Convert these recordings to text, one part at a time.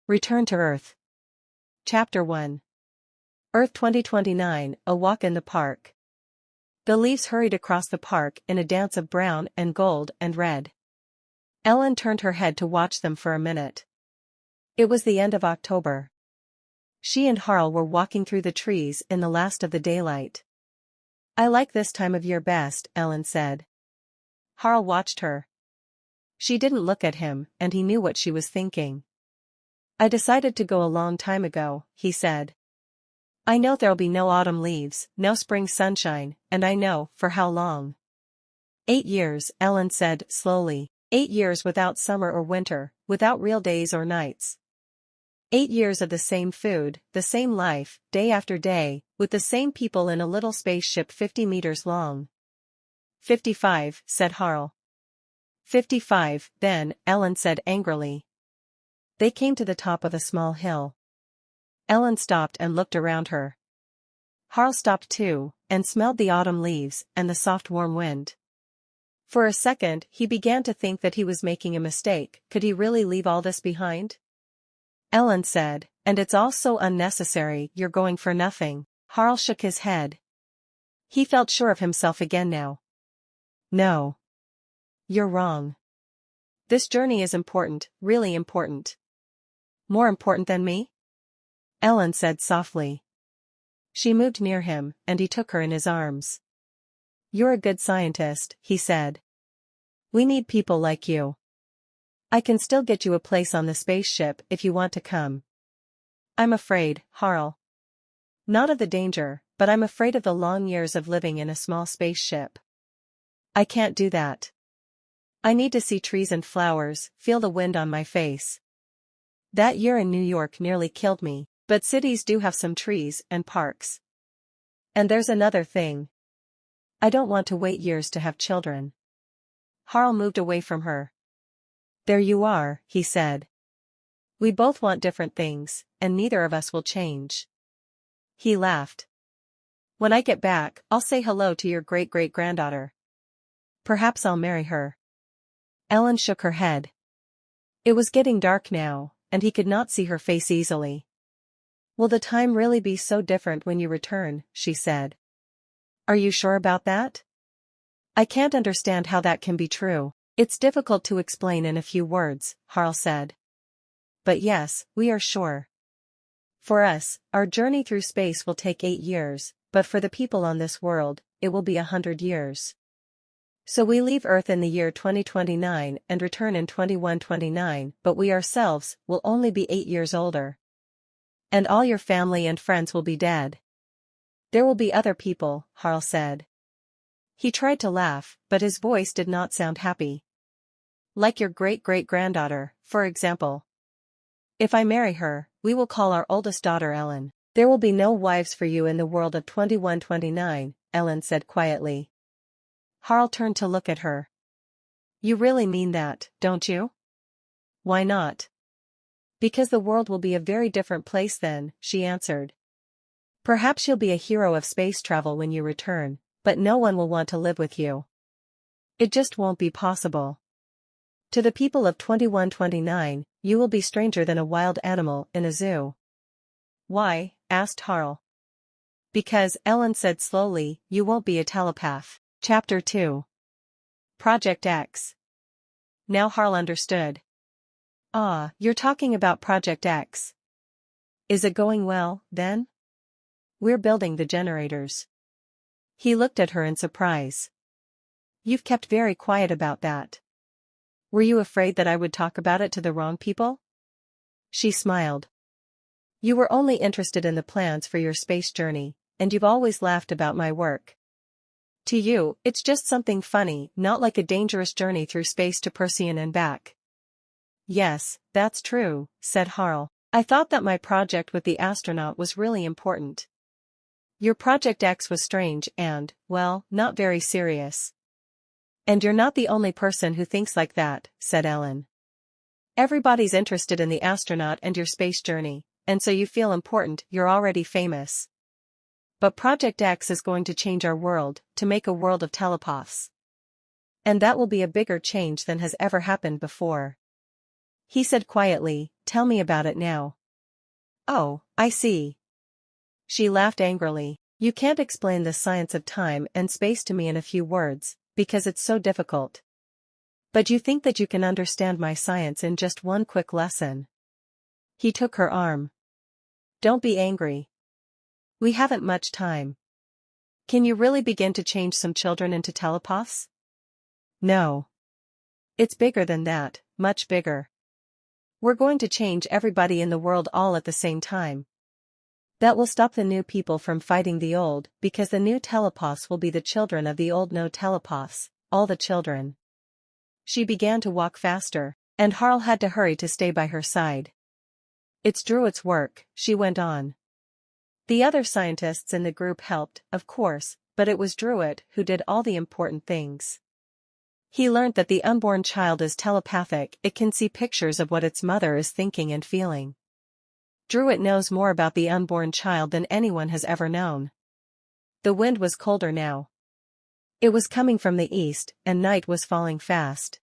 Return to Earth. Chapter 1. Earth 2029, A Walk in the Park. The leaves hurried across the park in a dance of brown and gold and red. Ellen turned her head to watch them for a minute. It was the end of October. She and Harl were walking through the trees in the last of the daylight. "I like this time of year best," Ellen said. Harl watched her. She didn't look at him, and he knew what she was thinking. "I decided to go a long time ago," he said. "I know there'll be no autumn leaves, no spring sunshine, and I know for how long." 8 years, Ellen said slowly. 8 years without summer or winter, without real days or nights. 8 years of the same food, the same life, day after day, with the same people in a little spaceship 50 meters long. 55, said Harl. 55, then, Ellen said angrily. They came to the top of a small hill. Ellen stopped and looked around her. Harl stopped too, and smelled the autumn leaves and the soft warm wind. For a second, he began to think that he was making a mistake. Could he really leave all this behind? Ellen said, "And it's all so unnecessary, you're going for nothing." Harl shook his head. He felt sure of himself again now. "No. You're wrong. This journey is important, really important." "More important than me?" Ellen said softly. She moved near him, and he took her in his arms. "You're a good scientist," he said. "We need people like you. I can still get you a place on the spaceship if you want to come." "I'm afraid, Harl. Not of the danger, but I'm afraid of the long years of living in a small spaceship. I can't do that. I need to see trees and flowers, feel the wind on my face. That year in New York nearly killed me, but cities do have some trees and parks. And there's another thing. I don't want to wait years to have children." Harl moved away from her. "There you are," he said. "We both want different things, and neither of us will change." He laughed. "When I get back, I'll say hello to your great-great-granddaughter. Perhaps I'll marry her." Ellen shook her head. It was getting dark now, and he could not see her face easily. "Will the time really be so different when you return?" she said. "Are you sure about that?" "I can't understand how that can be true. It's difficult to explain in a few words," Harl said. "But yes, we are sure. For us, our journey through space will take 8 years, but for the people on this world, it will be 100 years. So we leave Earth in the year 2029 and return in 2129, but we ourselves will only be 8 years older. And all your family and friends will be dead." "There will be other people," Harl said. He tried to laugh, but his voice did not sound happy. "Like your great-great-granddaughter, for example. If I marry her, we will call our oldest daughter Ellen." "There will be no wives for you in the world of 2129, Ellen said quietly. Harl turned to look at her. "You really mean that, don't you?" "Why not?" "Because the world will be a very different place then," she answered. "Perhaps you'll be a hero of space travel when you return, but no one will want to live with you. It just won't be possible. To the people of 2129, you will be stranger than a wild animal in a zoo." "Why?" asked Harl. "Because," Ellen said slowly, "you won't be a telepath." Chapter 2. Project X. Now Harl understood. "Ah, you're talking about Project X. Is it going well, then?" "We're building the generators." He looked at her in surprise. "You've kept very quiet about that. Were you afraid that I would talk about it to the wrong people?" She smiled. "You were only interested in the plans for your space journey, and you've always laughed about my work. To you, it's just something funny, not like a dangerous journey through space to Persean and back." "Yes, that's true," said Harl. "I thought that my project with the astronaut was really important. Your Project X was strange and, well, not very serious." "And you're not the only person who thinks like that," said Ellen. "Everybody's interested in the astronaut and your space journey, and so you feel important. You're already famous. But Project X is going to change our world, to make a world of telepaths. And that will be a bigger change than has ever happened before." He said quietly, tell me about it now. Oh, I see. She laughed angrily. You can't explain the science of time and space to me in a few words, because it's so difficult. But you think that you can understand my science in just one quick lesson. He took her arm. Don't be angry. We haven't much time. Can you really begin to change some children into telepaths? No. It's bigger than that, much bigger. We're going to change everybody in the world all at the same time. That will stop the new people from fighting the old, because the new telepaths will be the children of the old no telepaths, all the children. She began to walk faster, and Harl had to hurry to stay by her side. It's Druid's work, she went on. The other scientists in the group helped, of course, but it was Druid who did all the important things. He learned that the unborn child is telepathic, it can see pictures of what its mother is thinking and feeling. Druid knows more about the unborn child than anyone has ever known. The wind was colder now. It was coming from the east, and night was falling fast.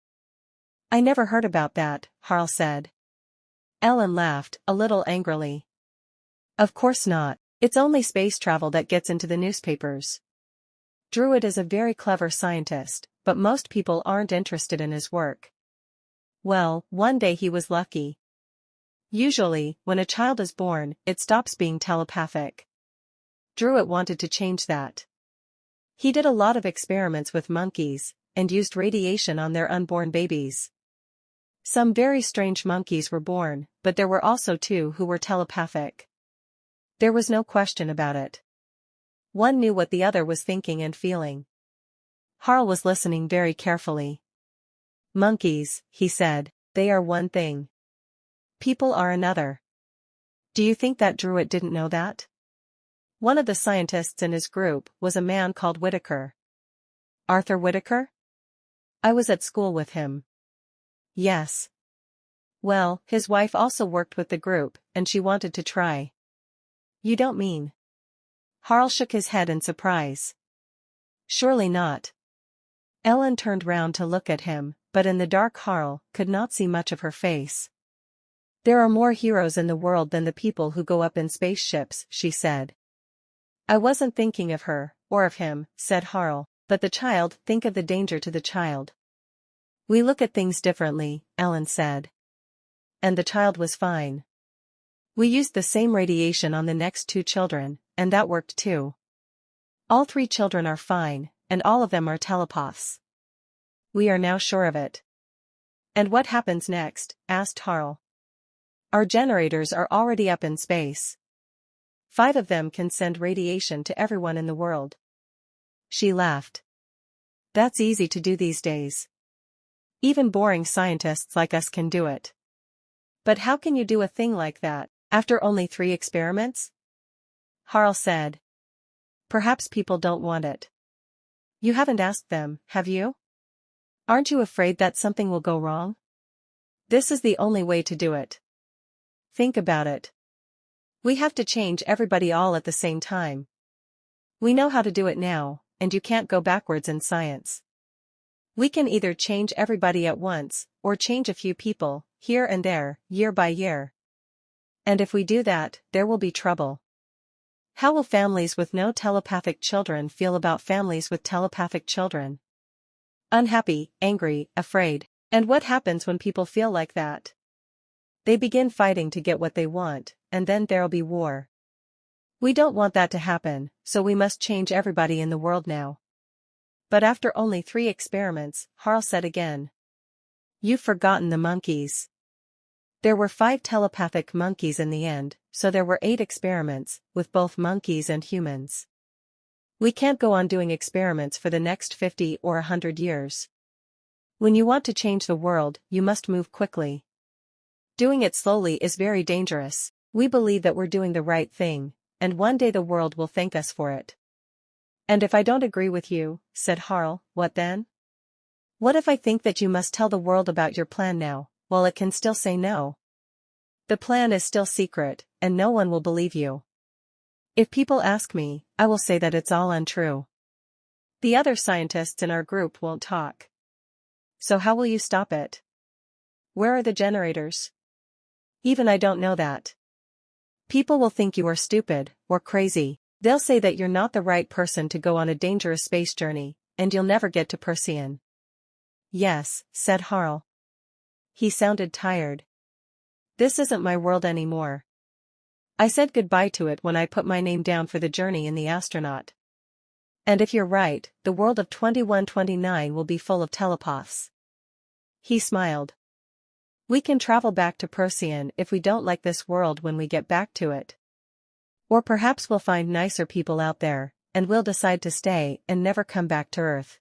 I never heard about that, Harl said. Ellen laughed, a little angrily. Of course not, it's only space travel that gets into the newspapers. Druid is a very clever scientist, but most people aren't interested in his work. Well, one day he was lucky. Usually, when a child is born, it stops being telepathic. Druid wanted to change that. He did a lot of experiments with monkeys, and used radiation on their unborn babies. Some very strange monkeys were born, but there were also 2 who were telepathic. There was no question about it. One knew what the other was thinking and feeling. Harl was listening very carefully. Monkeys, he said, they are one thing. People are another. Do you think that Druid didn't know that? One of the scientists in his group was a man called Whitaker. Arthur Whitaker? I was at school with him. Yes. Well, his wife also worked with the group, and she wanted to try. You don't mean? Harl shook his head in surprise. Surely not. Ellen turned round to look at him, but in the dark Harl could not see much of her face. There are more heroes in the world than the people who go up in spaceships, she said. I wasn't thinking of her, or of him, said Harl, but the child, think of the danger to the child. We look at things differently, Ellen said. And the child was fine. We used the same radiation on the next 2 children, and that worked too. All 3 children are fine, and all of them are telepaths. We are now sure of it. And what happens next? Asked Harl. Our generators are already up in space. 5 of them can send radiation to everyone in the world. She laughed. That's easy to do these days. Even boring scientists like us can do it. But how can you do a thing like that, after only 3 experiments? Harl said. Perhaps people don't want it. You haven't asked them, have you? Aren't you afraid that something will go wrong? This is the only way to do it. Think about it. We have to change everybody all at the same time. We know how to do it now, and you can't go backwards in science. We can either change everybody at once, or change a few people, here and there, year by year. And if we do that, there will be trouble. How will families with no telepathic children feel about families with telepathic children? Unhappy, angry, afraid. And what happens when people feel like that? They begin fighting to get what they want, and then there'll be war. We don't want that to happen, so we must change everybody in the world now. But after only 3 experiments, Harl said again. You've forgotten the monkeys. There were 5 telepathic monkeys in the end, so there were 8 experiments, with both monkeys and humans. We can't go on doing experiments for the next 50 or 100 years. When you want to change the world, you must move quickly. Doing it slowly is very dangerous. We believe that we're doing the right thing, and one day the world will thank us for it. And if I don't agree with you, said Harl, what then? What if I think that you must tell the world about your plan now, while it can still say no? The plan is still secret, and no one will believe you. If people ask me, I will say that it's all untrue. The other scientists in our group won't talk. So how will you stop it? Where are the generators? Even I don't know that. People will think you are stupid, or crazy. They'll say that you're not the right person to go on a dangerous space journey, and you'll never get to Procyon. Yes, said Harl. He sounded tired. This isn't my world anymore. I said goodbye to it when I put my name down for the journey in the astronaut. And if you're right, the world of 2129 will be full of telepaths. He smiled. We can travel back to Procyon if we don't like this world when we get back to it. Or perhaps we'll find nicer people out there, and we'll decide to stay and never come back to Earth.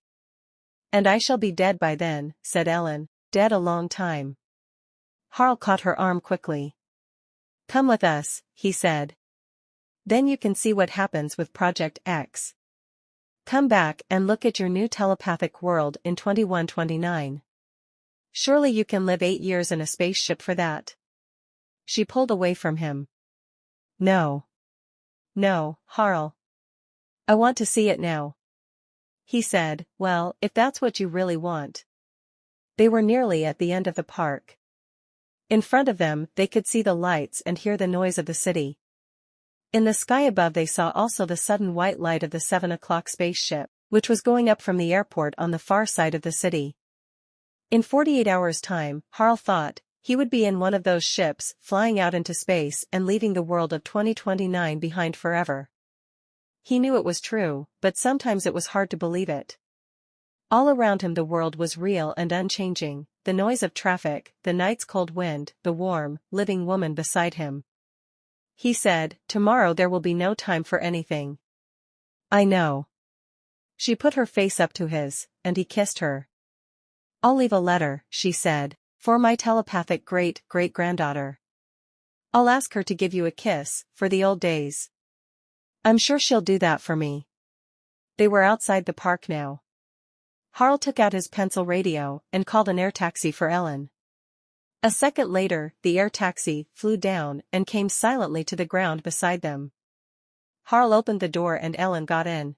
And I shall be dead by then, said Ellen, dead a long time. Harl caught her arm quickly. Come with us, he said. Then you can see what happens with Project X. Come back and look at your new telepathic world in 2129. Surely you can live 8 years in a spaceship for that. She pulled away from him. No. No, Harl. I want to see it now. He said, well, if that's what you really want. They were nearly at the end of the park. In front of them, they could see the lights and hear the noise of the city. In the sky above they saw also the sudden white light of the 7 o'clock spaceship, which was going up from the airport on the far side of the city. In 48 hours' time, Harl thought, he would be in one of those ships, flying out into space and leaving the world of 2029 behind forever. He knew it was true, but sometimes it was hard to believe it. All around him the world was real and unchanging, the noise of traffic, the night's cold wind, the warm, living woman beside him. He said, tomorrow there will be no time for anything. I know. She put her face up to his, and he kissed her. I'll leave a letter, she said, for my telepathic great-great-granddaughter. I'll ask her to give you a kiss, for the old days. I'm sure she'll do that for me. They were outside the park now. Harl took out his pencil radio and called an air taxi for Ellen. A second later, the air taxi flew down and came silently to the ground beside them. Harl opened the door and Ellen got in.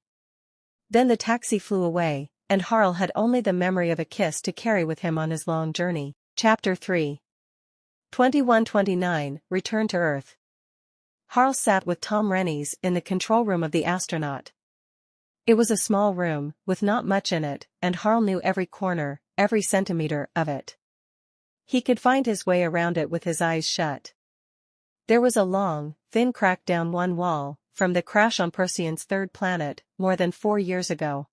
Then the taxi flew away, and Harl had only the memory of a kiss to carry with him on his long journey. Chapter 3. 2129, Return to Earth. Harl sat with Tom Rennies in the control room of the astronaut. It was a small room, with not much in it, and Harl knew every corner, every centimeter of it. He could find his way around it with his eyes shut. There was a long, thin crack down one wall, from the crash on Procyon's third planet, more than 4 years ago.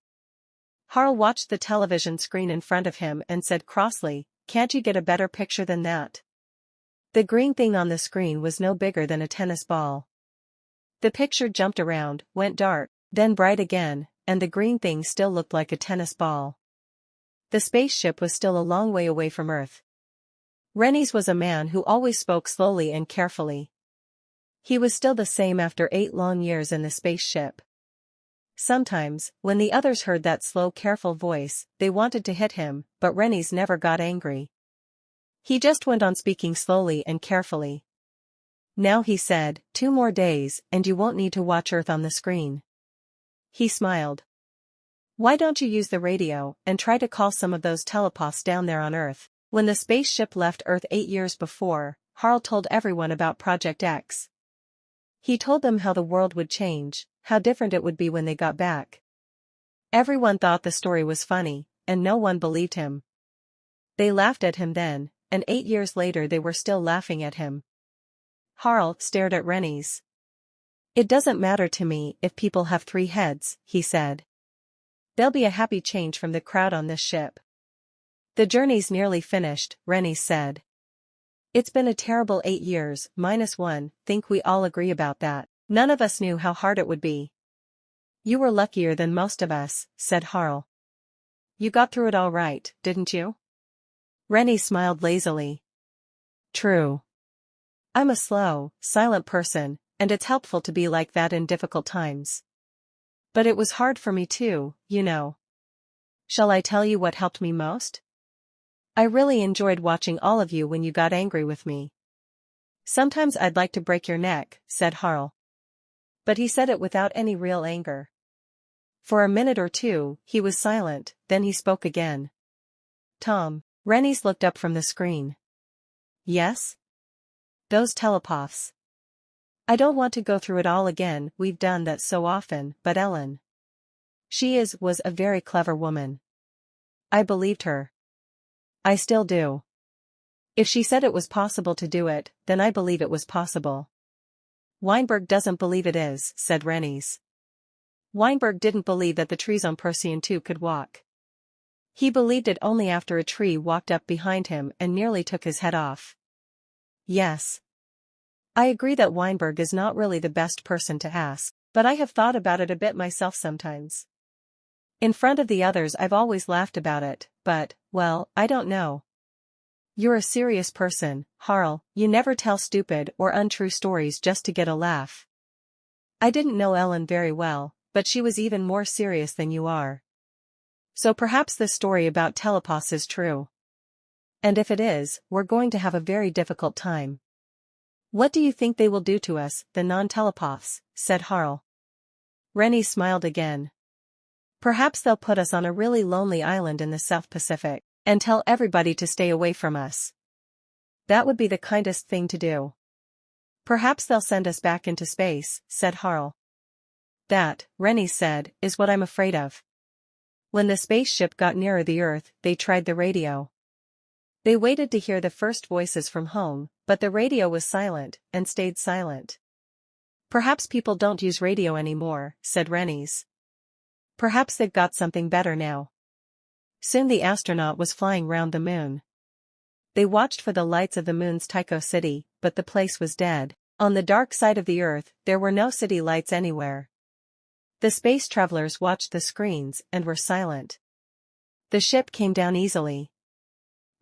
Harl watched the television screen in front of him and said crossly, can't you get a better picture than that? The green thing on the screen was no bigger than a tennis ball. The picture jumped around, went dark, then bright again, and the green thing still looked like a tennis ball. The spaceship was still a long way away from Earth. Rennies was a man who always spoke slowly and carefully. He was still the same after 8 long years in the spaceship. Sometimes, when the others heard that slow careful voice, they wanted to hit him, but Rennies never got angry. He just went on speaking slowly and carefully. Now he said, 2 more days, and you won't need to watch Earth on the screen. He smiled. Why don't you use the radio, and try to call some of those telepaths down there on Earth? When the spaceship left Earth 8 years before, Harl told everyone about Project X. He told them how the world would change, how different it would be when they got back. Everyone thought the story was funny, and no one believed him. They laughed at him then, and 8 years later they were still laughing at him. Harl stared at Rennies. It doesn't matter to me if people have 3 heads, he said. There'll be a happy change from the crowd on this ship. The journey's nearly finished, Rennies said. It's been a terrible 8 years, -1, think we all agree about that. None of us knew how hard it would be. You were luckier than most of us, said Harl. You got through it all right, didn't you? Rennie smiled lazily. True. I'm a slow, silent person, and it's helpful to be like that in difficult times. But it was hard for me too, you know. Shall I tell you what helped me most? I really enjoyed watching all of you when you got angry with me. Sometimes I'd like to break your neck, said Harl. But he said it without any real anger. For a minute or two, he was silent, then he spoke again. Tom. Rennies looked up from the screen. Yes? those telepaths. I don't want to go through it all again, we've done that so often, but Ellen. Was a very clever woman. I believed her. I still do. If she said it was possible to do it, then I believe it was possible. Weinberg doesn't believe it is, said Rennies. Weinberg didn't believe that the trees on Procyon 2 could walk. He believed it only after a tree walked up behind him and nearly took his head off. Yes. I agree that Weinberg is not really the best person to ask, but I have thought about it a bit myself sometimes. In front of the others I've always laughed about it, but, well, I don't know. You're a serious person, Harl, you never tell stupid or untrue stories just to get a laugh. I didn't know Ellen very well, but she was even more serious than you are. So perhaps this story about telepaths is true. And if it is, we're going to have a very difficult time. What do you think they will do to us, the non-telepaths? Said Harl. Rennie smiled again. Perhaps they'll put us on a really lonely island in the South Pacific, and tell everybody to stay away from us. That would be the kindest thing to do. Perhaps they'll send us back into space, said Harl. That, Rennie said, is what I'm afraid of. When the spaceship got nearer the Earth, they tried the radio. They waited to hear the first voices from home, but the radio was silent, and stayed silent. Perhaps people don't use radio anymore, said Rennies. Perhaps they've got something better now. Soon the astronaut was flying round the moon. They watched for the lights of the moon's Tycho city, but the place was dead. On the dark side of the Earth, there were no city lights anywhere. The space travelers watched the screens and were silent. The ship came down easily.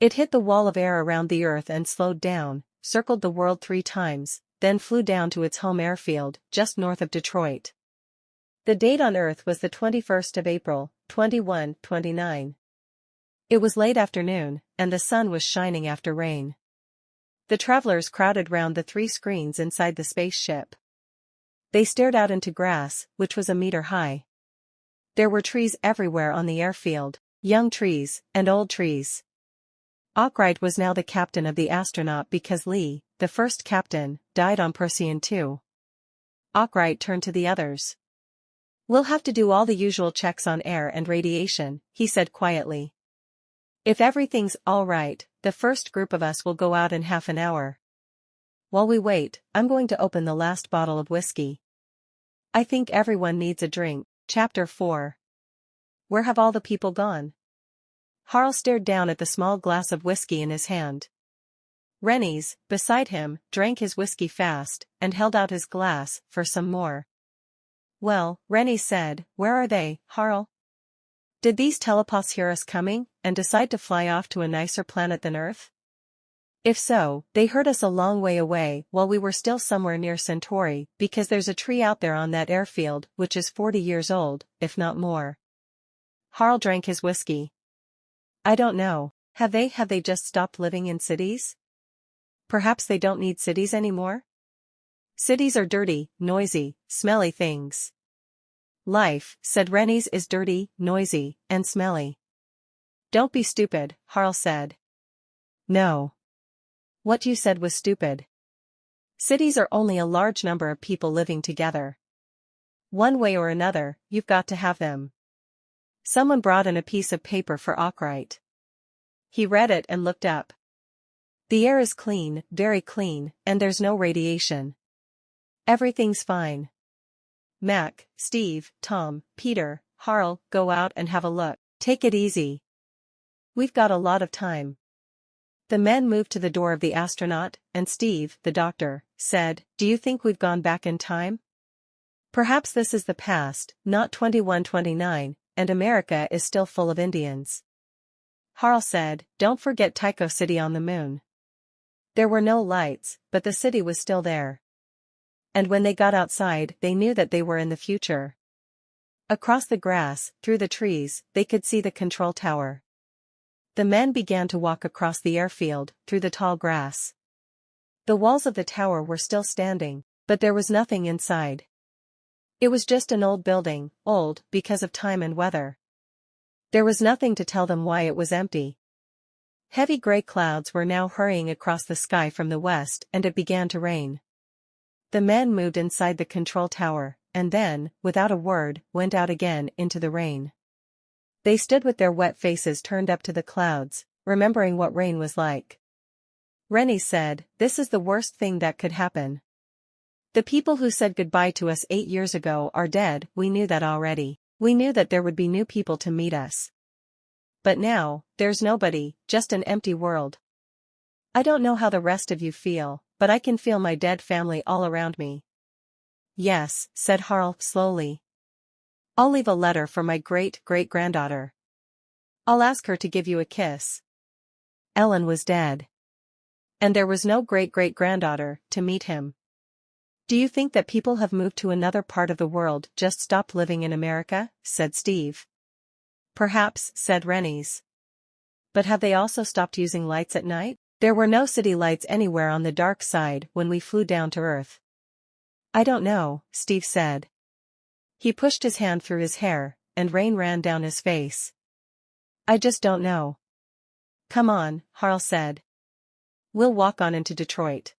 It hit the wall of air around the Earth and slowed down, circled the world 3 times, then flew down to its home airfield, just north of Detroit. The date on Earth was the 21st of April, 2129. It was late afternoon, and the sun was shining after rain. The travelers crowded round the 3 screens inside the spaceship. They stared out into grass, which was a meter high. There were trees everywhere on the airfield, young trees, and old trees. Arkwright was now the captain of the astronaut because Lee, the first captain, died on Procyon 2. Arkwright turned to the others. We'll have to do all the usual checks on air and radiation, he said quietly. If everything's all right, the first group of us will go out in half an hour. While we wait, I'm going to open the last bottle of whiskey. I think everyone needs a drink. Chapter 4. Where have all the people gone? Harl stared down at the small glass of whiskey in his hand. Rennies, beside him, drank his whiskey fast, and held out his glass for some more. Well, Rennies said, where are they, Harl? Did these telepaths hear us coming, and decide to fly off to a nicer planet than Earth? If so, they heard us a long way away while we were still somewhere near Centauri, because there's a tree out there on that airfield which is 40 years old, if not more. Harl drank his whiskey. I don't know, have they just stopped living in cities? Perhaps they don't need cities anymore? Cities are dirty, noisy, smelly things. Life, said Rennies, is dirty, noisy, and smelly. Don't be stupid, Harl said. No. What you said was stupid. Cities are only a large number of people living together. One way or another, you've got to have them. Someone brought in a piece of paper for Arkwright. He read it and looked up. The air is clean, very clean, and there's no radiation. Everything's fine. Mac, Steve, Tom, Peter, Harl, go out and have a look. Take it easy. We've got a lot of time. The men moved to the door of the astronaut, and Steve, the doctor, said, do you think we've gone back in time? Perhaps this is the past, not 2129, and America is still full of Indians. Harl said, don't forget Tycho City on the moon. There were no lights, but the city was still there. And when they got outside, they knew that they were in the future. Across the grass, through the trees, they could see the control tower. The men began to walk across the airfield, through the tall grass. The walls of the tower were still standing, but there was nothing inside. It was just an old building, old because of time and weather. There was nothing to tell them why it was empty. Heavy gray clouds were now hurrying across the sky from the west and it began to rain. The men moved inside the control tower, and then, without a word, went out again into the rain. They stood with their wet faces turned up to the clouds, remembering what rain was like. Rennie said, "This is the worst thing that could happen. The people who said goodbye to us 8 years ago are dead. We knew that already. We knew that there would be new people to meet us. But now, there's nobody, just an empty world. I don't know how the rest of you feel, but I can feel my dead family all around me." "Yes," said Harl slowly. "I'll leave a letter for my great-great-granddaughter. I'll ask her to give you a kiss." Ellen was dead. And there was no great-great-granddaughter to meet him. "Do you think that people have moved to another part of the world just stopped living in America?" said Steve. "Perhaps," said Rennies. "But have they also stopped using lights at night? There were no city lights anywhere on the dark side when we flew down to Earth." "I don't know," Steve said. He pushed his hand through his hair, and rain ran down his face. "I just don't know." "Come on," Harl said. "We'll walk on into Detroit."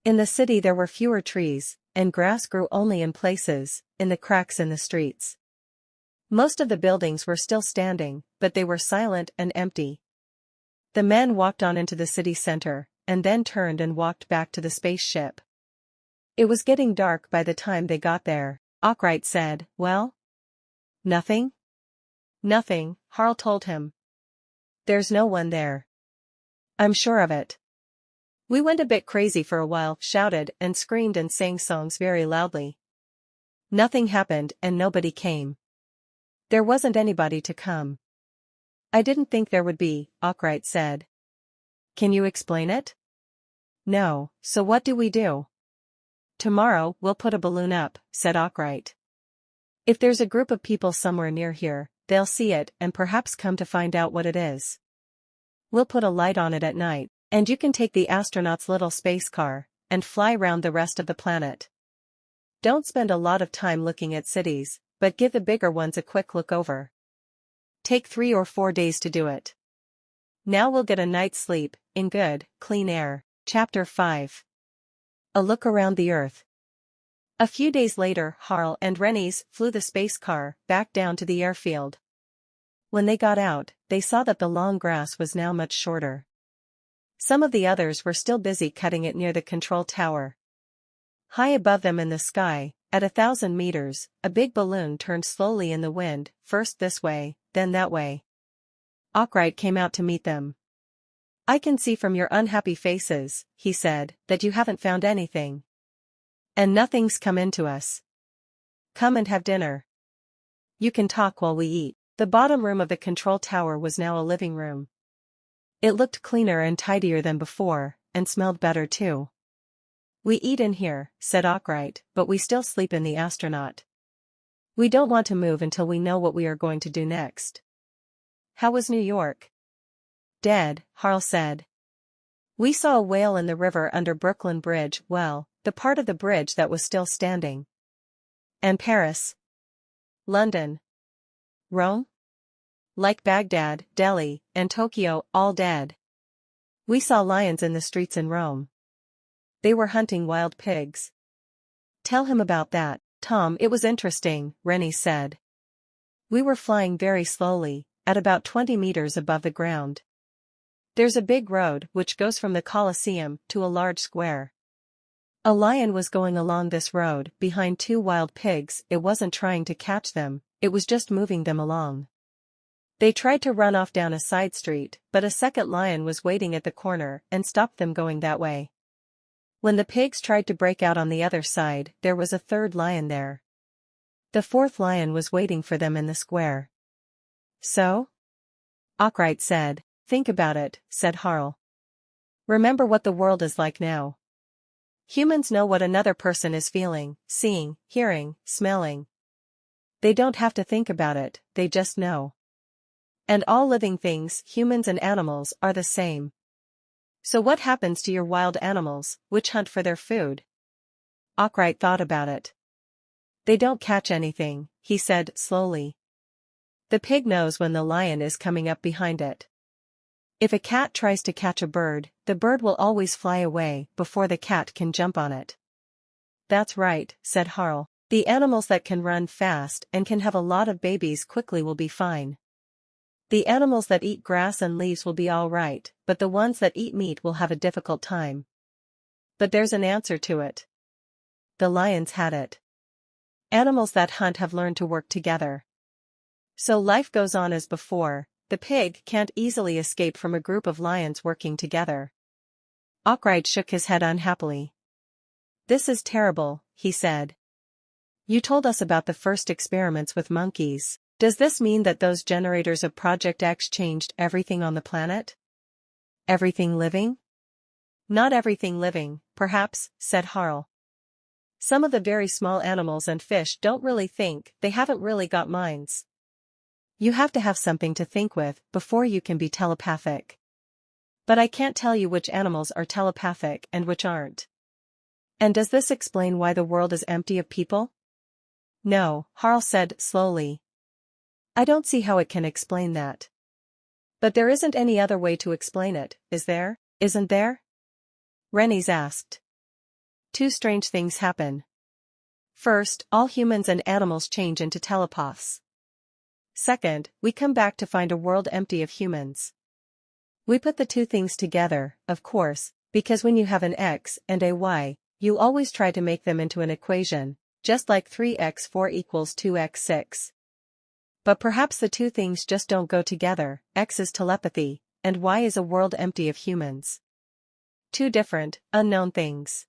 In the city there were fewer trees, and grass grew only in places, in the cracks in the streets. Most of the buildings were still standing, but they were silent and empty. The men walked on into the city center, and then turned and walked back to the spaceship. It was getting dark by the time they got there. Arkwright said, "Well?" "Nothing?" "Nothing," Harl told him. "There's no one there." "I'm sure of it. We went a bit crazy for a while, shouted and screamed and sang songs very loudly. Nothing happened and nobody came. There wasn't anybody to come." "I didn't think there would be," Arkwright said. "Can you explain it?" "No, so what do we do?" "Tomorrow we'll put a balloon up," said Arkwright. "If there's a group of people somewhere near here, they'll see it and perhaps come to find out what it is. We'll put a light on it at night, and you can take the astronauts' little space car and fly round the rest of the planet. Don't spend a lot of time looking at cities, but give the bigger ones a quick look over. Take 3 or 4 days to do it. Now we'll get a night's sleep, in good, clean air." Chapter 5. A Look Around the Earth. A few days later, Harl and Rennies flew the space car back down to the airfield. When they got out, they saw that the long grass was now much shorter. Some of the others were still busy cutting it near the control tower. High above them in the sky, at 1,000 meters, a big balloon turned slowly in the wind, first this way, then that way. Arkwright came out to meet them. "I can see from your unhappy faces," he said, "that you haven't found anything. And nothing's come into us. Come and have dinner. You can talk while we eat." The bottom room of the control tower was now a living room. It looked cleaner and tidier than before, and smelled better too. "We eat in here," said Arkwright, "but we still sleep in the astronaut. We don't want to move until we know what we are going to do next." "How was New York?" "Dead," Harl said. "We saw a whale in the river under Brooklyn Bridge, well, the part of the bridge that was still standing." "And Paris? London? Rome? Like Baghdad, Delhi, and Tokyo, all dead. We saw lions in the streets in Rome. They were hunting wild pigs." "Tell him about that, Tom." "It was interesting," Rennie said. "We were flying very slowly, at about 20 meters above the ground. There's a big road which goes from the Colosseum to a large square. A lion was going along this road behind 2 wild pigs. It wasn't trying to catch them, it was just moving them along. They tried to run off down a side street, but a second lion was waiting at the corner and stopped them going that way. When the pigs tried to break out on the other side, there was a third lion there. The fourth lion was waiting for them in the square." "So?" Arkwright said. "Think about it," said Harl. "Remember what the world is like now. Humans know what another person is feeling, seeing, hearing, smelling. They don't have to think about it, they just know. And all living things, humans and animals, are the same. So what happens to your wild animals, which hunt for their food?" Arkwright thought about it. "They don't catch anything," he said slowly. "The pig knows when the lion is coming up behind it. If a cat tries to catch a bird, the bird will always fly away before the cat can jump on it. That's right, said Harl. The animals that can run fast and can have a lot of babies quickly will be fine. The animals that eat grass and leaves will be all right, but the ones that eat meat will have a difficult time. But there's an answer to it. The lions had it. Animals that hunt have learned to work together. So life goes on as before. The pig can't easily escape from a group of lions working together. Arkwright shook his head unhappily. This is terrible, he said. You told us about the first experiments with monkeys. Does this mean that those generators of Project X changed everything on the planet? Everything living? Not everything living, perhaps, said Harl. Some of the very small animals and fish don't really think, they haven't really got minds. You have to have something to think with before you can be telepathic. But I can't tell you which animals are telepathic and which aren't. And does this explain why the world is empty of people? No, Harl said slowly. I don't see how it can explain that. But there isn't any other way to explain it, is there? Isn't there? Rennies asked. Two strange things happen. First, all humans and animals change into telepaths. Second, we come back to find a world empty of humans. We put the two things together, of course, because when you have an X and a Y, you always try to make them into an equation, just like 3x4 equals 2x6. But perhaps the two things just don't go together. X is telepathy, and Y is a world empty of humans. Two different, unknown things.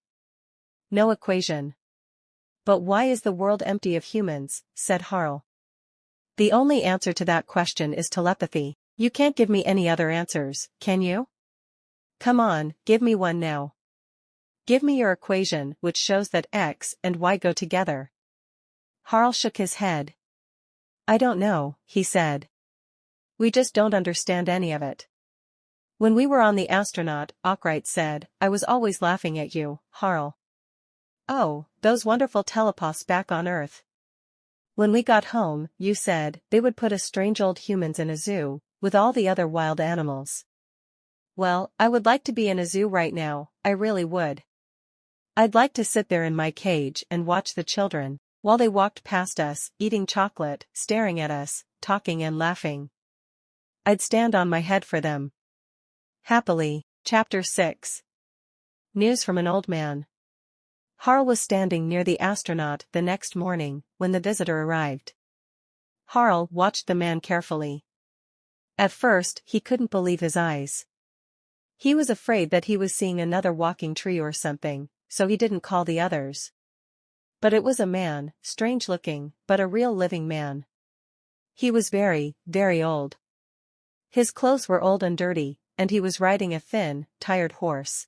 No equation. But why is the world empty of humans, said Harl. The only answer to that question is telepathy. You can't give me any other answers, can you? Come on, give me one now. Give me your equation which shows that X and Y go together. Harl shook his head. I don't know, he said. We just don't understand any of it. When we were on the astronaut, Arkwright said, I was always laughing at you, Harl. Oh, those wonderful telepaths back on Earth. When we got home, you said, they would put us strange old humans in a zoo, with all the other wild animals. Well, I would like to be in a zoo right now, I really would. I'd like to sit there in my cage and watch the children, while they walked past us, eating chocolate, staring at us, talking and laughing. I'd stand on my head for them. Happily, Chapter 6. News from an old man. Harl was standing near the astronaut the next morning, when the visitor arrived. Harl watched the man carefully. At first, he couldn't believe his eyes. He was afraid that he was seeing another walking tree or something, so he didn't call the others. But it was a man, strange looking, but a real living man. He was very, very old. His clothes were old and dirty, and he was riding a thin, tired horse.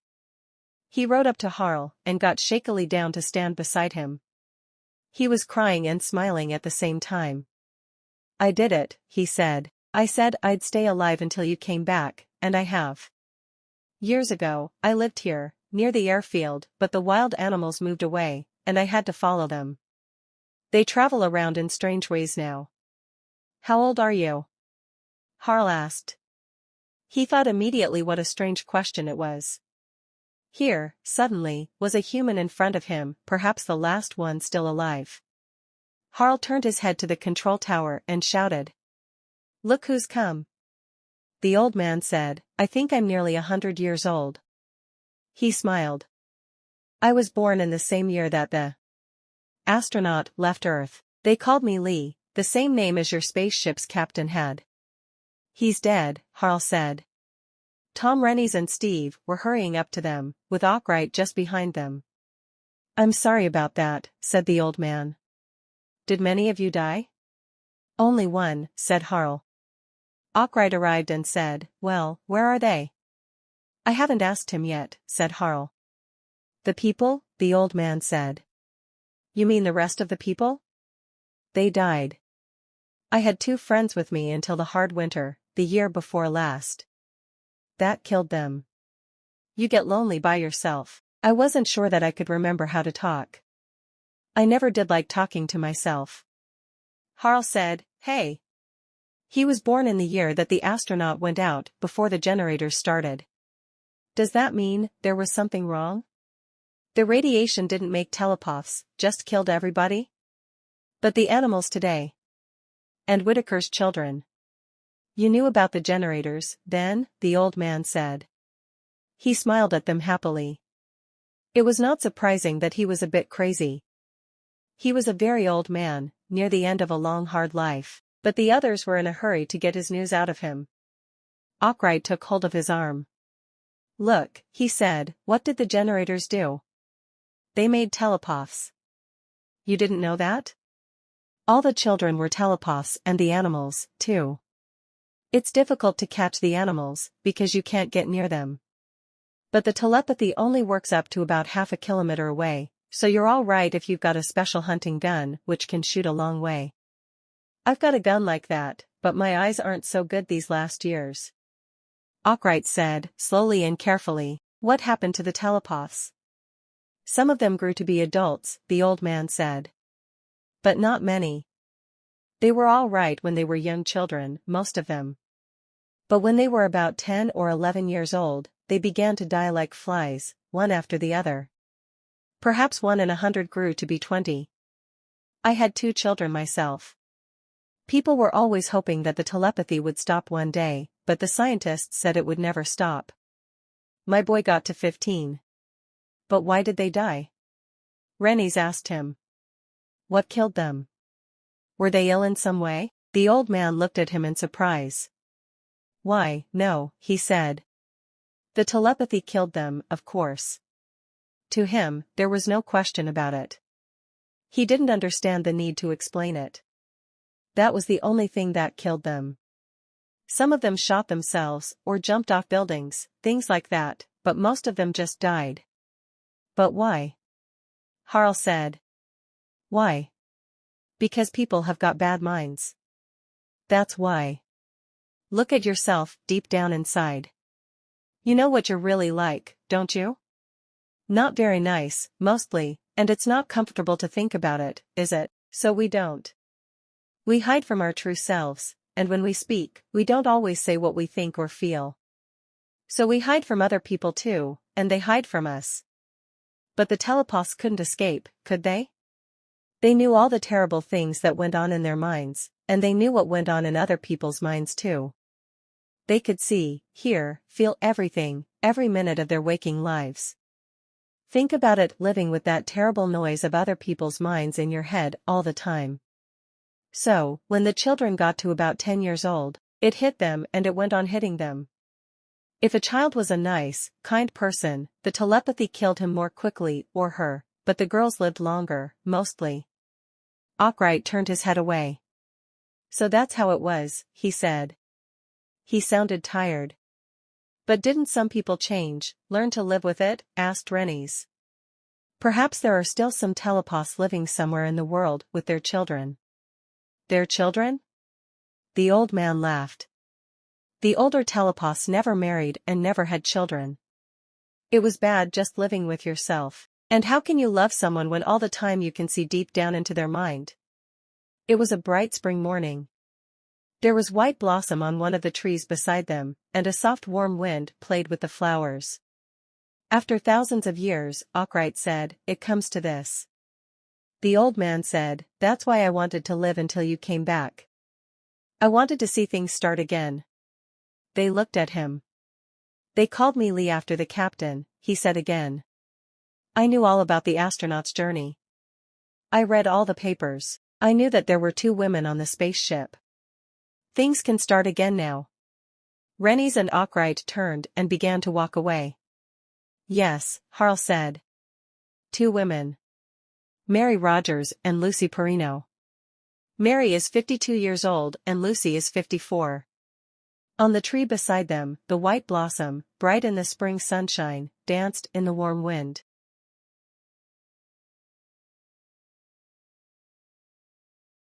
He rode up to Harl and got shakily down to stand beside him. He was crying and smiling at the same time. I did it, he said. I said I'd stay alive until you came back, and I have. Years ago, I lived here, near the airfield, but the wild animals moved away, and I had to follow them. They travel around in strange ways now. How old are you? Harl asked. He thought immediately what a strange question it was. Here, suddenly, was a human in front of him, perhaps the last one still alive. Harl turned his head to the control tower and shouted. Look who's come. The old man said, I think I'm nearly 100 years old. He smiled. I was born in the same year that the astronaut left Earth. They called me Lee, the same name as your spaceship's captain had. He's dead, Harl said. Tom Rennies and Steve were hurrying up to them, with Arkwright just behind them. I'm sorry about that, said the old man. Did many of you die? Only one, said Harl. Arkwright arrived and said, well, where are they? I haven't asked him yet, said Harl. The people, the old man said. You mean the rest of the people? They died. I had 2 friends with me until the hard winter, the year before last. That killed them. You get lonely by yourself. I wasn't sure that I could remember how to talk. I never did like talking to myself. Harl said, hey. He was born in the year that the astronaut went out before the generators started. Does that mean there was something wrong? The radiation didn't make telepaths, just killed everybody? But the animals today. And Whitaker's children. You knew about the generators, then, the old man said. He smiled at them happily. It was not surprising that he was a bit crazy. He was a very old man, near the end of a long hard life, but the others were in a hurry to get his news out of him. Arkwright took hold of his arm. Look, he said, what did the generators do? They made telepaths. You didn't know that? All the children were telepaths and the animals, too. It's difficult to catch the animals, because you can't get near them. But the telepathy only works up to about half a kilometer away, so you're all right if you've got a special hunting gun which can shoot a long way. I've got a gun like that, but my eyes aren't so good these last years. Arkwright said, slowly and carefully, what happened to the telepaths? Some of them grew to be adults, the old man said. But not many. They were all right when they were young children, most of them. But when they were about 10 or 11 years old, they began to die like flies, one after the other. Perhaps 1 in 100 grew to be 20. I had 2 children myself. People were always hoping that the telepathy would stop one day, but the scientists said it would never stop. My boy got to 15. But why did they die? Rennies asked him. What killed them? Were they ill in some way? The old man looked at him in surprise. Why, no, he said. The telepathy killed them, of course. To him, there was no question about it. He didn't understand the need to explain it. That was the only thing that killed them. Some of them shot themselves, or jumped off buildings, things like that, but most of them just died. But why? Harl said. Why? Because people have got bad minds. That's why. Look at yourself, deep down inside. You know what you're really like, don't you? Not very nice, mostly, and it's not comfortable to think about it, is it? So we don't. We hide from our true selves, and when we speak, we don't always say what we think or feel. So we hide from other people too, and they hide from us. But the telepaths couldn't escape, could they? They knew all the terrible things that went on in their minds, and they knew what went on in other people's minds too. They could see, hear, feel everything, every minute of their waking lives. Think about it, living with that terrible noise of other people's minds in your head all the time. So, when the children got to about 10 years old, it hit them and it went on hitting them. If a child was a nice, kind person, the telepathy killed him more quickly, or her, but the girls lived longer, mostly. Arkwright turned his head away. So that's how it was, he said. He sounded tired. But didn't some people change, learn to live with it? Asked Rennies. Perhaps there are still some telepaths living somewhere in the world with their children. Their children? The old man laughed. The older telepaths never married and never had children. It was bad just living with yourself. And how can you love someone when all the time you can see deep down into their mind? It was a bright spring morning. There was white blossom on one of the trees beside them, and a soft warm wind played with the flowers. After thousands of years, Arkwright said, it comes to this. The old man said, that's why I wanted to live until you came back. I wanted to see things start again. They looked at him. They called me Lee after the captain, he said again. I knew all about the astronaut's journey. I read all the papers. I knew that there were 2 women on the spaceship. Things can start again now. Rennies and Arkwright turned and began to walk away. Yes, Harl said. 2 women. Mary Rogers and Lucy Perino. Mary is 52 years old and Lucy is 54. On the tree beside them, the white blossom, bright in the spring sunshine, danced in the warm wind.